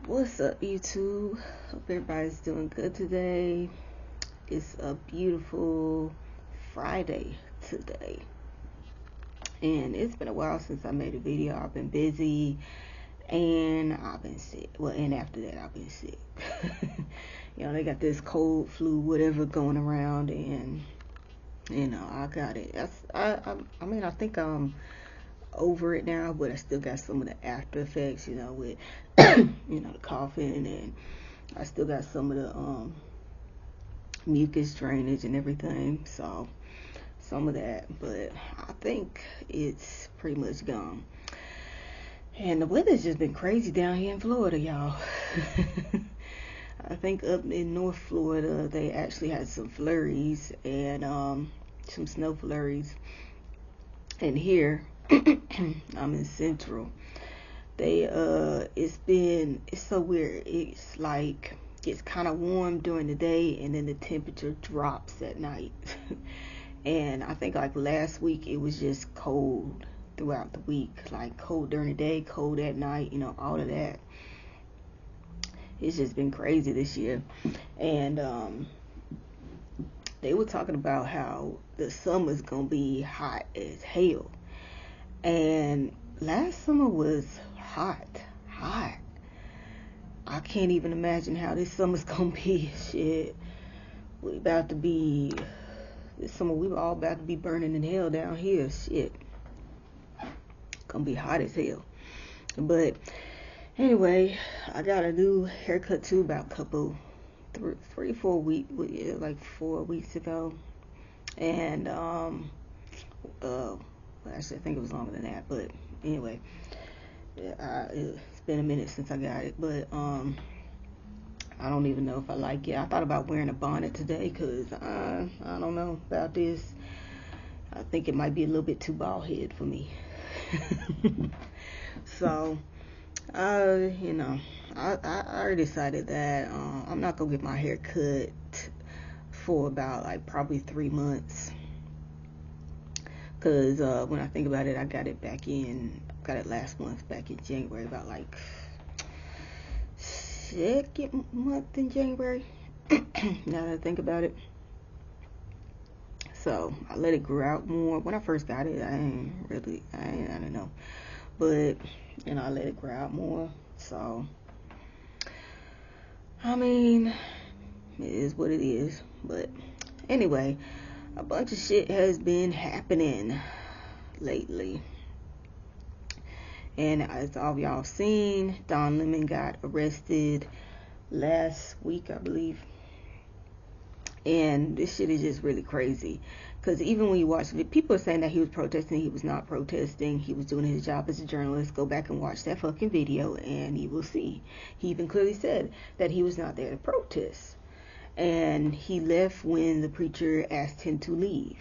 What's up, YouTube? Hope everybody's doing good today. It's a beautiful Friday today, and it's been a while since I made a video. I've been busy and I've been sick. Well, and after that, I've been sick. They got this cold, flu, whatever going around, and I got it. I think I'm over it now, but I still got some of the after effects, with the coughing, and I still got some of the mucus drainage and everything, so some of that, but I think it's pretty much gone. And the weather's just been crazy down here in Florida, y'all. I think up in North Florida they actually had some flurries and some snow flurries, and here I'm in Central. It's so weird. It's like it's kind of warm during the day, and then the temperature drops at night. And I think like last week it was just cold throughout the week, like cold during the day, cold at night, all of that. It's just been crazy this year. And they were talking about how the summer's gonna be hot as hell. And last summer was hot. I can't even imagine how this summer's gonna be. Shit, this summer we were all about to be burning in hell down here. Shit, gonna be hot as hell. But anyway, I got a new haircut too about three, 4 weeks, like 4 weeks ago. And actually I think it was longer than that, but anyway, it's been a minute since I got it, but I don't even know if I like it. I thought about wearing a bonnet today because I don't know about this. I think it might be a little bit too bald head for me. So I already decided that I'm not gonna get my hair cut for about like probably 3 months, because when I think about it, I got it last month, back in January, about like second month in January. Now that I think about it, so I let it grow out more. When I first got it, I don't know, but I let it grow out more. So I mean, it is what it is. But anyway, a bunch of shit has been happening lately. And as all of y'all seen, Don Lemon got arrested last week, I believe. And this shit is just really crazy. Because even when you watch it, people are saying that he was protesting. He was not protesting. He was doing his job as a journalist. Go back and watch that fucking video and you will see. He even clearly said that he was not there to protest. And he left when the preacher asked him to leave.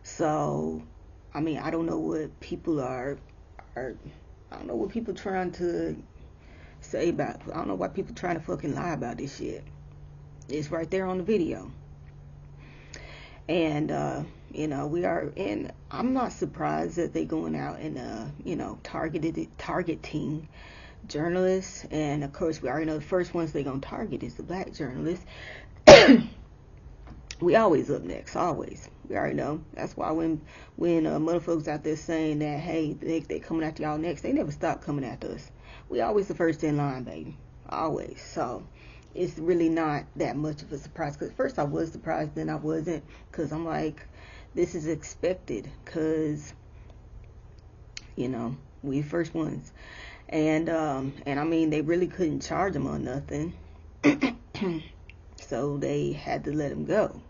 So I don't know what people I don't know what people trying to say about. I don't know why people trying to fucking lie about this shit. It's right there on the video. And and I'm not surprised that they going out and targeting journalists. And of course we already know the first ones they gonna target is the black journalists. We always up next, always. We already know. That's why when motherfuckers out there saying that, hey, they coming after y'all next, they never stop coming after us. We always the first in line, baby. Always. So it's really not that much of a surprise. Because first I was surprised, then I wasn't. Because I'm like, this is expected. Because, we first ones. And they really couldn't charge him on nothing. So they had to let him go.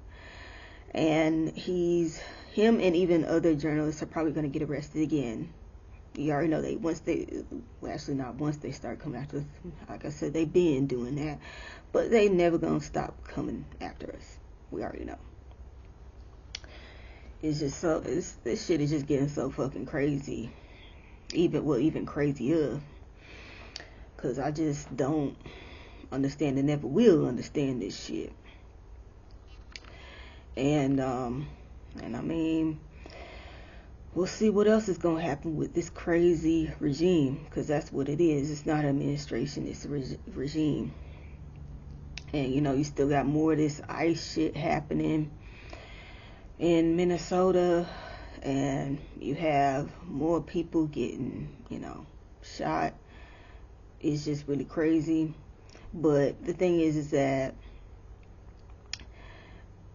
And him and even other journalists are probably going to get arrested again. You already know not once they start coming after us. Like I said, they've been doing that, but they never going to stop coming after us. We already know. It's just this shit is just getting so fucking crazy. Even crazier. Cause I just don't understand and never will understand this shit. And we'll see what else is going to happen with this crazy regime, because that's what it is. It's not an administration, it's a regime. And you still got more of this ICE shit happening in Minnesota, and you have more people getting shot. It's just really crazy. But the thing is that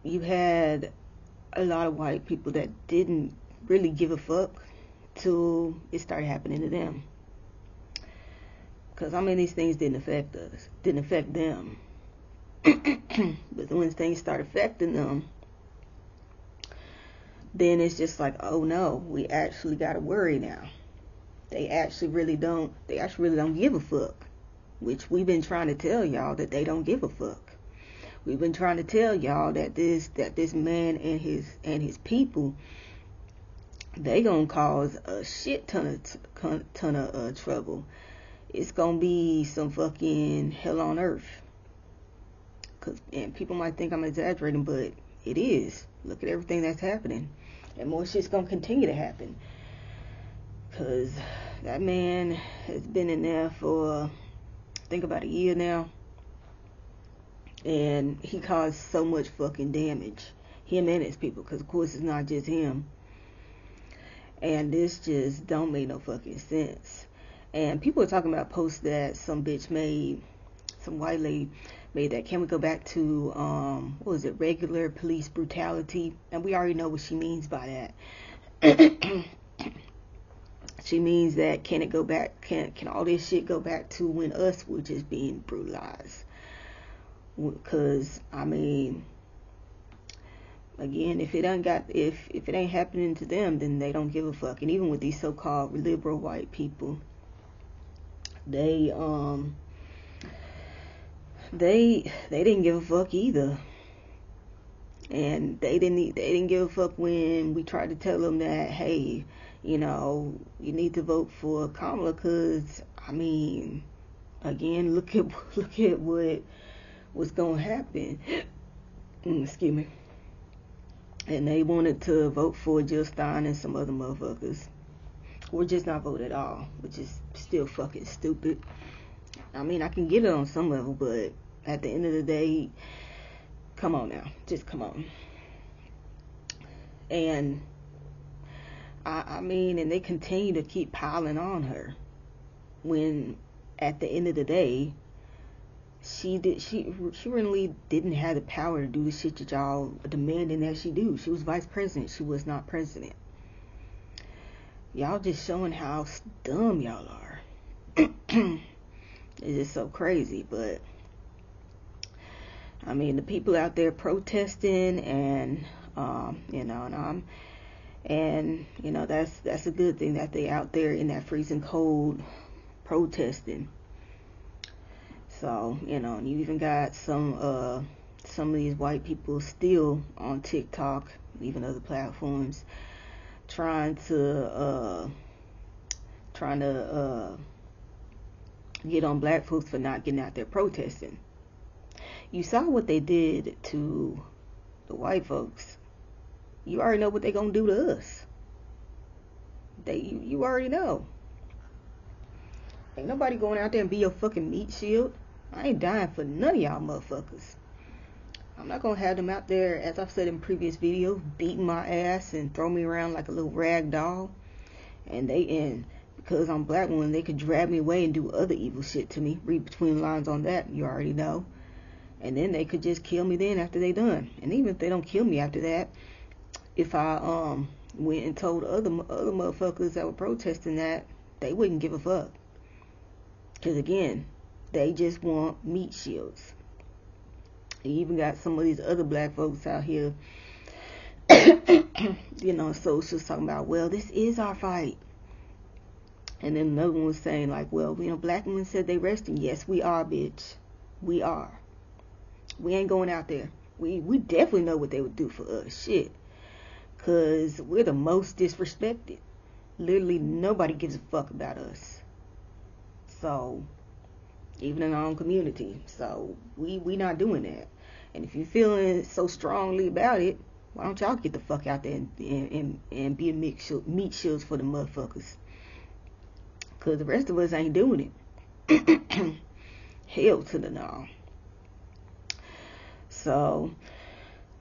you had a lot of white people that didn't really give a fuck till it started happening to them. Because these things didn't affect us, didn't affect them. But when things start affecting them, then it's just like, oh no, we actually gotta worry now. They actually really don't give a fuck. Which we've been trying to tell y'all that they don't give a fuck. We've been trying to tell y'all that this man and his people, they gonna cause a shit ton of trouble. It's gonna be some fucking hell on earth. And people might think I'm exaggerating, but it is. Look at everything that's happening, and more shit's gonna continue to happen. Cause that man has been in there for, I think, about a year now. And he caused so much fucking damage. Him and his people. Because, of course, it's not just him. And this just don't make no fucking sense. And people are talking about posts that some bitch made. Some white lady made that. Can we go back to, regular police brutality? And we already know what she means by that. She means that can it go back? Can all this shit go back to when us were just being brutalized? Because again, if it ain't happening to them, then they don't give a fuck. And even with these so-called liberal white people, they didn't give a fuck either. And they didn't give a fuck when we tried to tell them that, hey, you need to vote for Kamala, because again, look at what's gonna happen. Excuse me. And they wanted to vote for Jill Stein and some other motherfuckers, or just not vote at all, which is still fucking stupid. I can get it on some level, but at the end of the day, come on now, just come on. And and they continue to keep piling on her, when at the end of the day, she really didn't have the power to do the shit that y'all demanding that she do. She was vice president. She was not president. Y'all just showing how dumb y'all are. It's just so crazy. But the people out there protesting, and that's a good thing that they out there in that freezing cold protesting. So, and you even got some of these white people still on TikTok, even other platforms, trying to get on black folks for not getting out there protesting. You saw what they did to the white folks. You already know what they gonna do to us. You already know. Ain't nobody going out there and be your fucking meat shield. I ain't dying for none of y'all motherfuckers. I'm not gonna have them out there, as I've said in previous videos, beating my ass and throw me around like a little rag doll. And because I'm black woman, they could drag me away and do other evil shit to me. Read between the lines on that, you already know. And then they could just kill me then after they done. And even if they don't kill me after that, if I went and told other motherfuckers that were protesting that, they wouldn't give a fuck. Because again, they just want meat shields. You even got some of these other black folks out here, socials talking about, well, this is our fight. And then another one was saying like, well, black women said they resting. Yes, we are, bitch. We are. We ain't going out there. We definitely know what they would do for us. Shit. Because we're the most disrespected. Literally nobody gives a fuck about us. So, even in our own community. So, we not doing that. And if you're feeling so strongly about it, Why don't y'all get the fuck out there and be a meat shields for the motherfuckers? Because the rest of us ain't doing it. Hell to the no. So,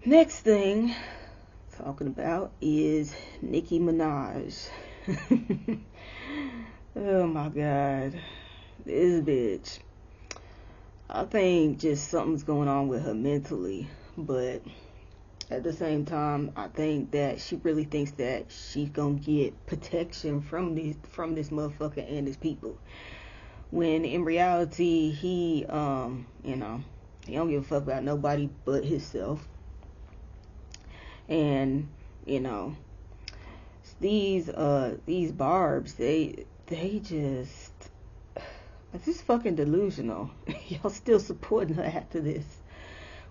next thing talking about is Nicki Minaj. Oh my god. This bitch. I think just something's going on with her mentally, but at the same time, I think that she really thinks that she's gonna get protection from this motherfucker and his people. When in reality, he don't give a fuck about nobody but himself. And these barbs, they just, it's just fucking delusional. Y'all still supporting her after this,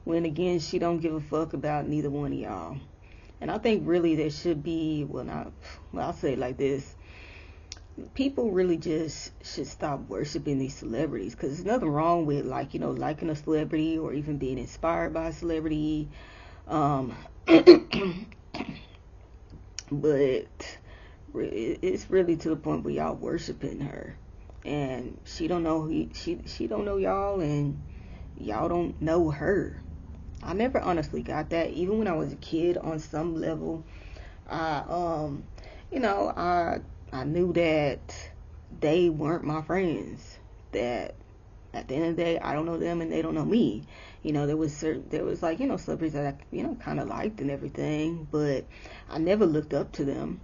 when again she don't give a fuck about neither one of y'all. And I think really there should be, I'll say it like this: people really just should stop worshiping these celebrities, because there's nothing wrong with liking a celebrity or even being inspired by a celebrity, but it's really to the point where y'all worshiping her, and she don't know she don't know y'all, and y'all don't know her. I never honestly got that. Even when I was a kid, on some level, I I knew that they weren't my friends. That at the end of the day, I don't know them and they don't know me. There was celebrities that I kind of liked and everything, but I never looked up to them.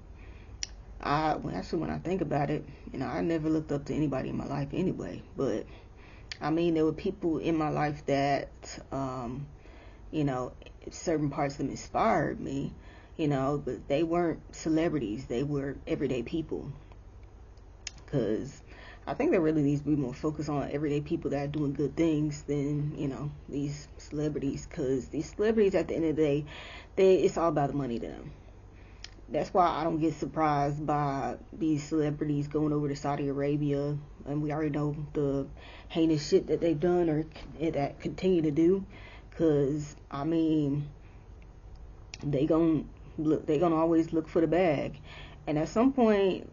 When I think about it, I never looked up to anybody in my life anyway. But I mean, there were people in my life that certain parts of them inspired me, but they weren't celebrities. They were everyday people. Because I think there really needs to be more focus on everyday people that are doing good things than, these celebrities. Because these celebrities, at the end of the day, it's all about the money to them. That's why I don't get surprised by these celebrities going over to Saudi Arabia, and we already know the heinous shit that they've done or that continue to do. Because I mean, they gonna always look for the bag, and at some point,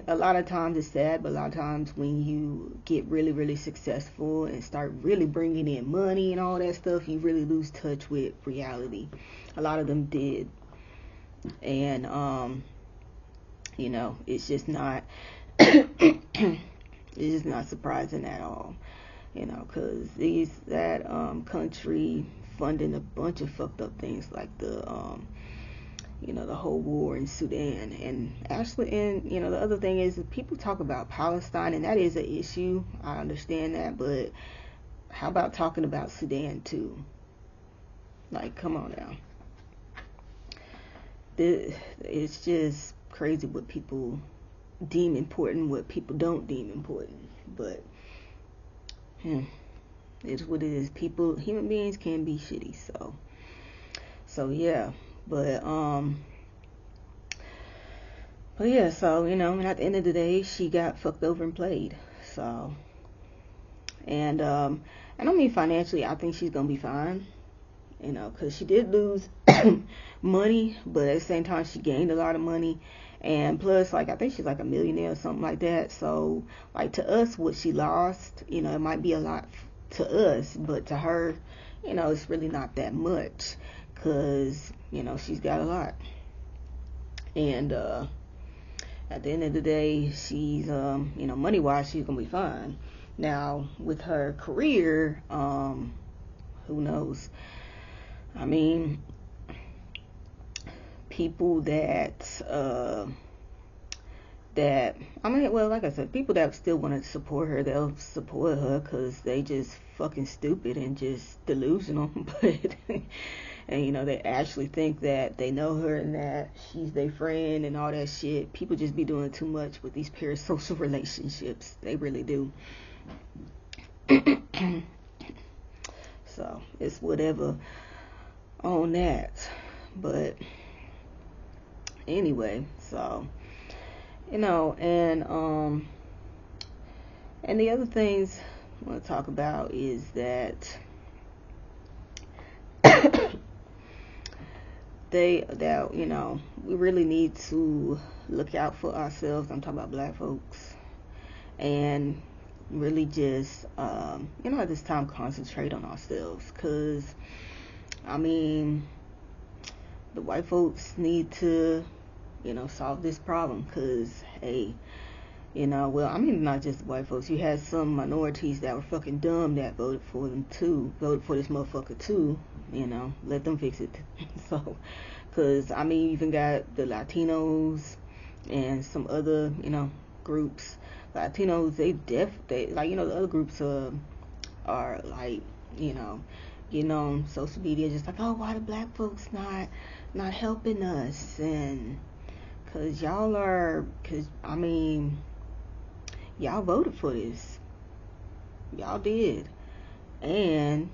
a lot of times it's sad, but a lot of times when you get really, really successful and start really bringing in money and all that stuff, you really lose touch with reality. A lot of them did. And it's just not it's just not surprising at all, because that country funding a bunch of fucked up things like the whole war in Sudan. And actually, and the other thing is that people talk about Palestine, and that is an issue. I understand that, but how about talking about Sudan too? Like, come on now. It's just crazy what people deem important, what people don't deem important. But it's what it is. Human beings can be shitty. So yeah. But yeah. So and at the end of the day, she got fucked over and played. So and I don't mean financially. I think she's gonna be fine. Because she did lose money, but at the same time she gained a lot of money, and plus, I think she's like a millionaire or something like that. So to us, what she lost, it might be a lot to us, but to her, it's really not that much, because she's got a lot. And at the end of the day, she's money wise, she's gonna be fine. Now with her career, who knows? I mean, people like I said, people that still want to support her, they'll support her because they just fucking stupid and just delusional. But and they actually think that they know her and that she's their friend and all that shit. People just be doing too much with these parasocial relationships. They really do. So it's whatever on that. But anyway, so and the other things I want to talk about is that we really need to look out for ourselves. I'm talking about black folks, and really just at this time concentrate on ourselves, because I mean the white folks need to solve this problem, because hey, well, I mean, not just white folks. You had some minorities that were fucking dumb that voted for this motherfucker too. Let them fix it. So, because I mean, you even got the Latinos and some other groups. Latinos, they like the other groups are like getting on social media just like, oh, why the black folks not helping us? And because I mean, y'all voted for this. Y'all did. And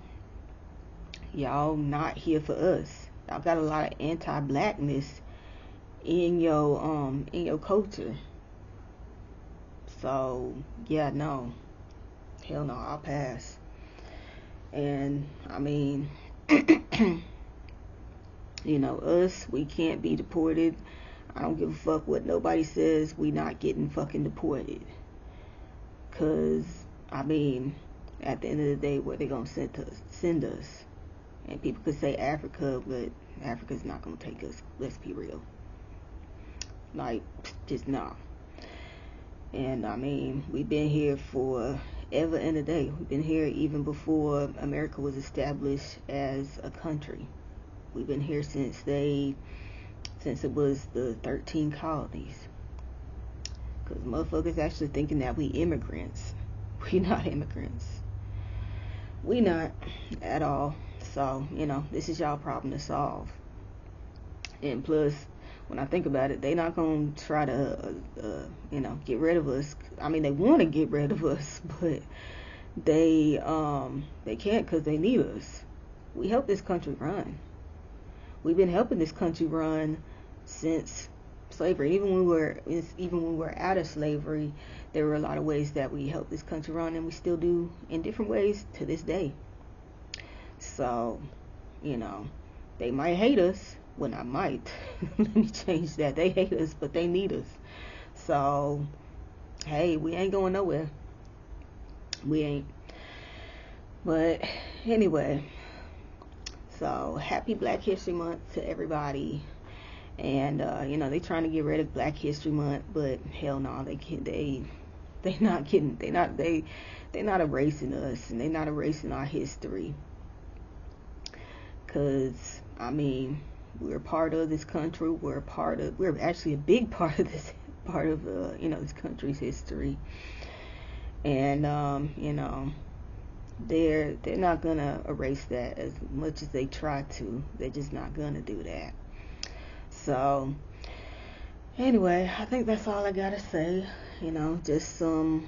y'all not here for us. Y'all got a lot of anti-blackness in your culture. So yeah, no. Hell no, I'll pass. And I mean us, we can't be deported. I don't give a fuck what nobody says. We not getting fucking deported. Cause I mean, at the end of the day, where they gonna send us? And people could say Africa, but Africa's not gonna take us. Let's be real. Like, just no. And I mean, we've been here for ever and a day. We've been here even before America was established as a country. We've been here since it was the 13 colonies. Because motherfuckers actually thinking that we immigrants. We not immigrants. We not at all. So, this is y'all problem to solve. And plus, when I think about it, they not going to try to, get rid of us. I mean, they want to get rid of us, but they can't, because they need us. We help this country run. We've been helping this country run since slavery. Even when we were out of slavery, there were a lot of ways that we helped this country run, and we still do in different ways to this day. So, they might hate us. Well, not might. Let me change that. They hate us, but they need us. So, hey, we ain't going nowhere. We ain't. But anyway, so happy Black History Month to everybody. And they trying to get rid of Black History Month, but hell no, they're not erasing us, and they're not erasing our history. Cause I mean, we're part of this country. We're actually a big part of this this country's history. And they're not gonna erase that as much as they try to. They're just not gonna do that. So anyway, I think that's all I gotta say. Just some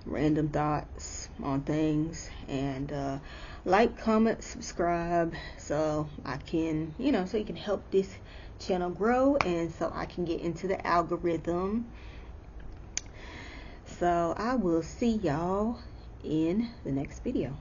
random thoughts on things. And like, comment, subscribe, so I can, so you can help this channel grow, and so I can get into the algorithm. So I will see y'all in the next video.